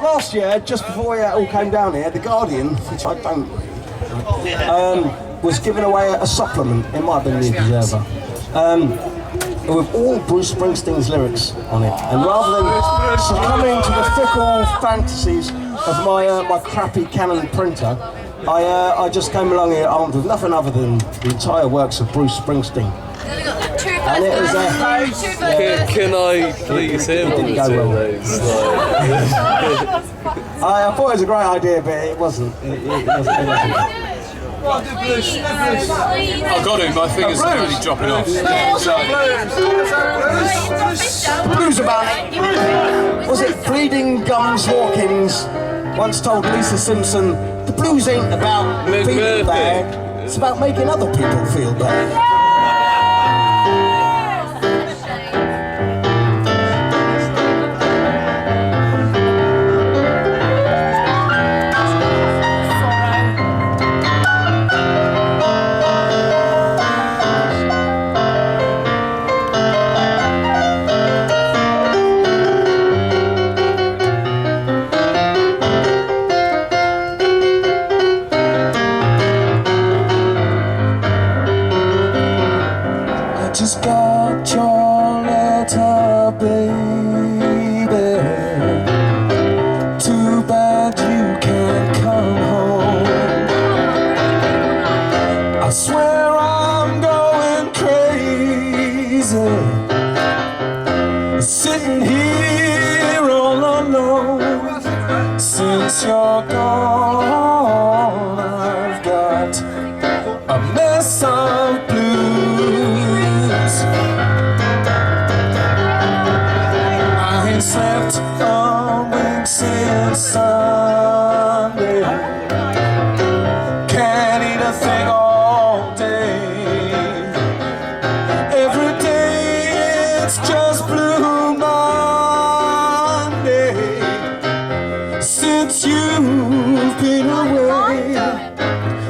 last year, just before it all came down here, The Guardian, which I don't was giving away a supplement, it might have been The Observer, with all Bruce Springsteen's lyrics on it. And rather than succumbing to the fickle fantasies of my crappy Canon printer, I just came along here armed with nothing other than the entire works of Bruce Springsteen. And it was Can I please hear one or two of those? I thought it was a great idea, but it wasn't. It wasn't. I've got him, my fingers are really dropping off. Blues about, was it Bleeding Gums Hawkins once told Lisa Simpson, the blues ain't about feeling bad, it's about making other people feel bad. Just got your letter, baby. Too bad you can't come home. I swear I'm going crazy, sitting here all alone. Since you're gone, I've got a mess of blues. I ain't slept a wink since Sunday. Can't eat a thing all day. Every day it's just Blue Monday. Since you've been away,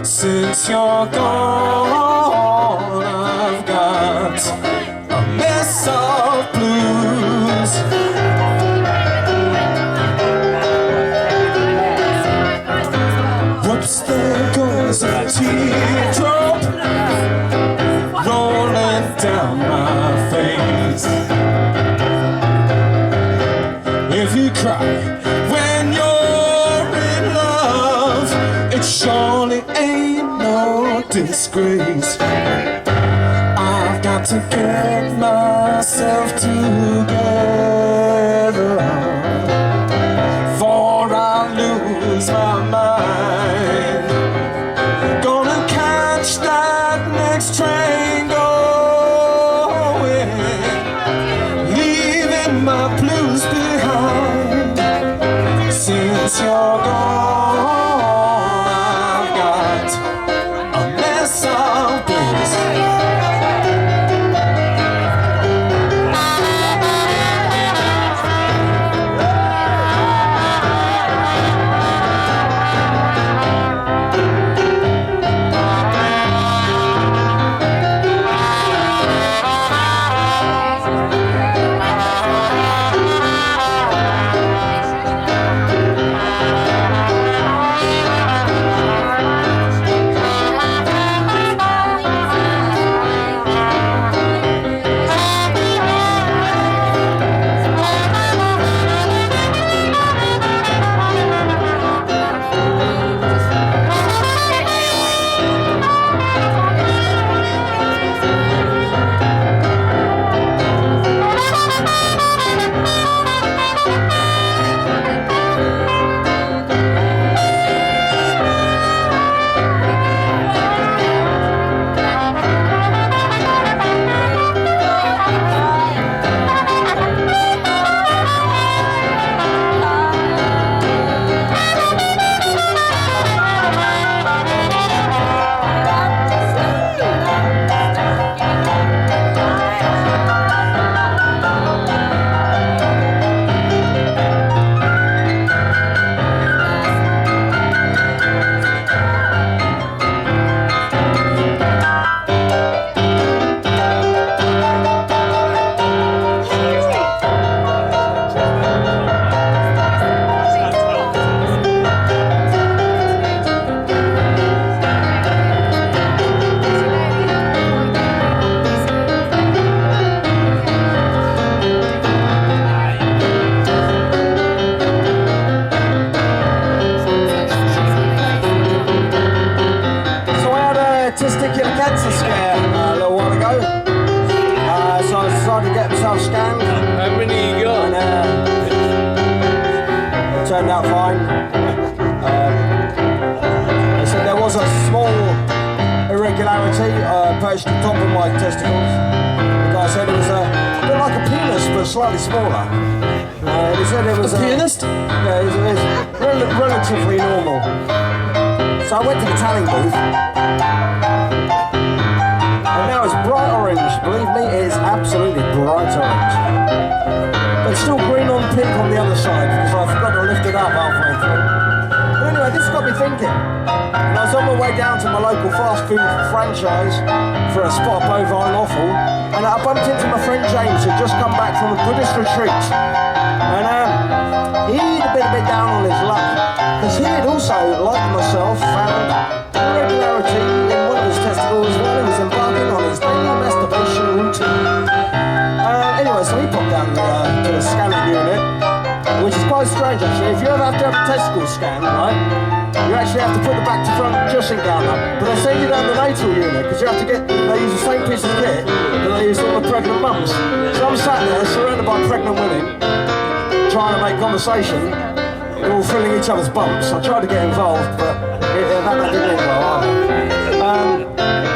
since you're gone, I've got a mess of blues. Whoops, there goes a teardrop rolling down my face. If you cry when you're in love, it surely ain't no disgrace. I've got to get myself together, for I lose my mind. Gonna catch that next train going, leaving my blues behind. Since you're gone, I've got a mess of blues. turned out fine. They said there was a small irregularity perched on top of my testicles. The guy said it was a bit like a penis, but slightly smaller. He said it was a pianist? Yeah, it was relatively normal. So I went to the tanning booth, and now it's bright orange. Believe me, it is absolutely bright orange. But it's still green on pink on the other side because I forgot to lift it up halfway through. But anyway, this got me thinking. And I was on my way down to my local fast food franchise for a spot of bovine offal, and I bumped into my friend James, who'd just come back from a Buddhist retreat. And he'd been a bit down on his luck, because he had also, like myself, found irregularity in one of his testicles while he was embarking on his daily masturbation routine. Anyway, so he popped down to the scanning unit, which is quite strange actually. If you ever have to have a testicle scan, right, you actually have to put the back to front dressing gown up. But they send you down the natal unit, because you have to get, they use the same piece of kit that they use on the pregnant mums. So I'm sat there surrounded by pregnant women, trying to make conversation. They're all filling each other's bumps. I tried to get involved, but that didn't go either.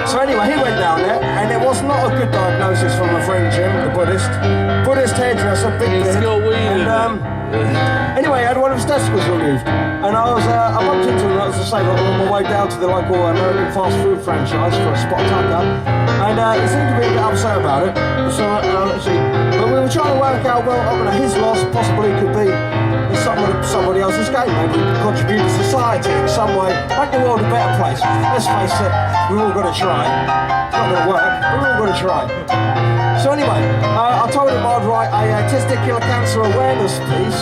So anyway, he went down there, and it was not a good diagnosis from my friend Jim, the Buddhist hairdresser, big beard. And anyway, I had one of his testicles removed, and I bumped into him, as I say, on my way down to the local American fast food franchise for a spot tucker, and he seemed to be a bit upset about it. So but we were trying to work out, well, his loss possibly could be somebody else's gain. Maybe contribute to society in some way, make the world a better place. Let's face it, we've all got to try. It's not going to work, but we've all got to try. So anyway, I told him I'd write a testicular cancer awareness piece.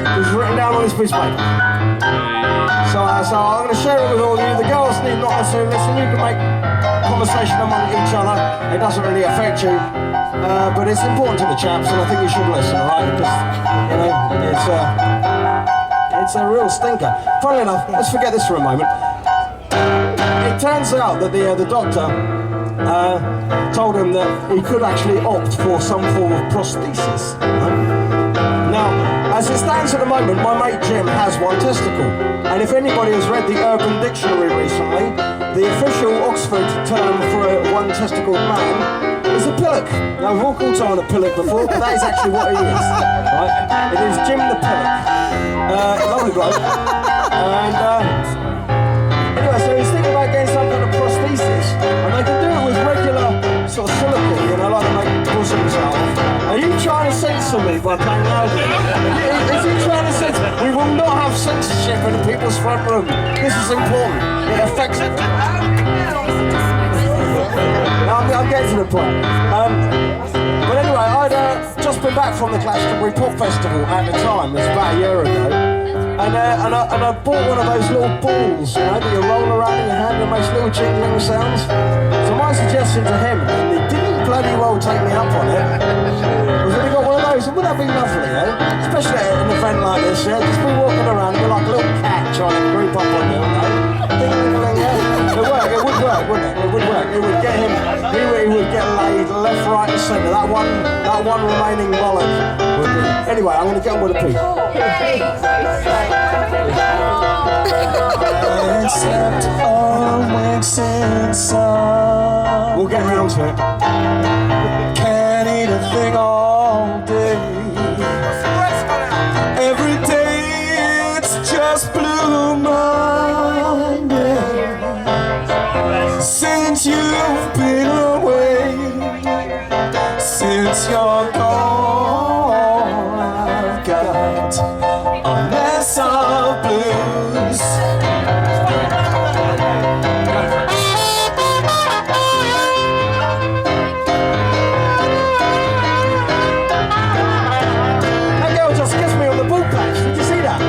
It was written down on this piece of paper. So I'm going to share it with all you. The girls need not necessarily listen. You can make conversation among each other. It doesn't really affect you. But it's important to the chaps, and I think you should listen, alright? Because, it's a real stinker. Funnily enough, let's forget this for a moment. It turns out that the doctor told him that he could actually opt for some form of prosthesis. Now, as it stands at the moment, my mate Jim has one testicle. And if anybody has read the Urban Dictionary recently, the official Oxford term for a one-testicled man is a pillock. Now, we've all called someone a pillock before, but that is actually what he is. Right? It is Jim the Pillock. Lovely bloke. And anyway, so he's thinking about getting some kind of prosthesis, and they can do it with regular sort of silicone, like they make bosoms out of. Are you trying to censor me by playing loud? Is he trying to censor? We will not have censorship in people's front room. This is important. It affects it. I'm getting to the point. But anyway, I'd just been back from the Glastonbury Pop Festival at the time. It was about a year ago. And I bought one of those little balls, that you roll around in your hand and makes little jingling sounds. So my suggestion to him, and he didn't bloody well take me up on it, was that he got one of those, and wouldn't that be lovely, Especially at an event like this, just be walking around and be like a little cat trying to creep up on you, It would work, wouldn't it? It would work. It would get him, he would get laid left, right and centre. That one remaining bollock would be. Anyway, I'm going to get on with the piece. Except all winks inside. We'll get round to it. Can't eat a thing all day. Every day it's just Blue Monday. Since you've been away, since you're gone, I've got a mess of blues. That girl just kissed me on the ball patch. Did you see that?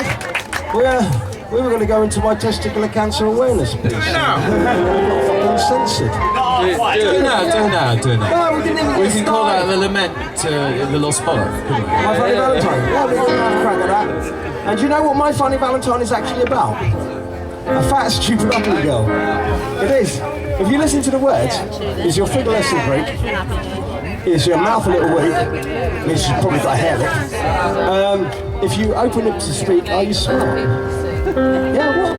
gang. We were going to go into my testicular cancer awareness piece. Not fucking censored. Do now. No, we didn't even We get can call that started. the lament to the lost bollock, couldn't we? My Funny Valentine. Yeah, we can have a crack at that. And do you know what My Funny Valentine is actually about? A fat, stupid, ugly girl. It is. If you listen to the words, is your figure less than Greek? Is your mouth a little weak? Means you've probably got a hair lip. If you open it to speak, are you smart? Yeah, what?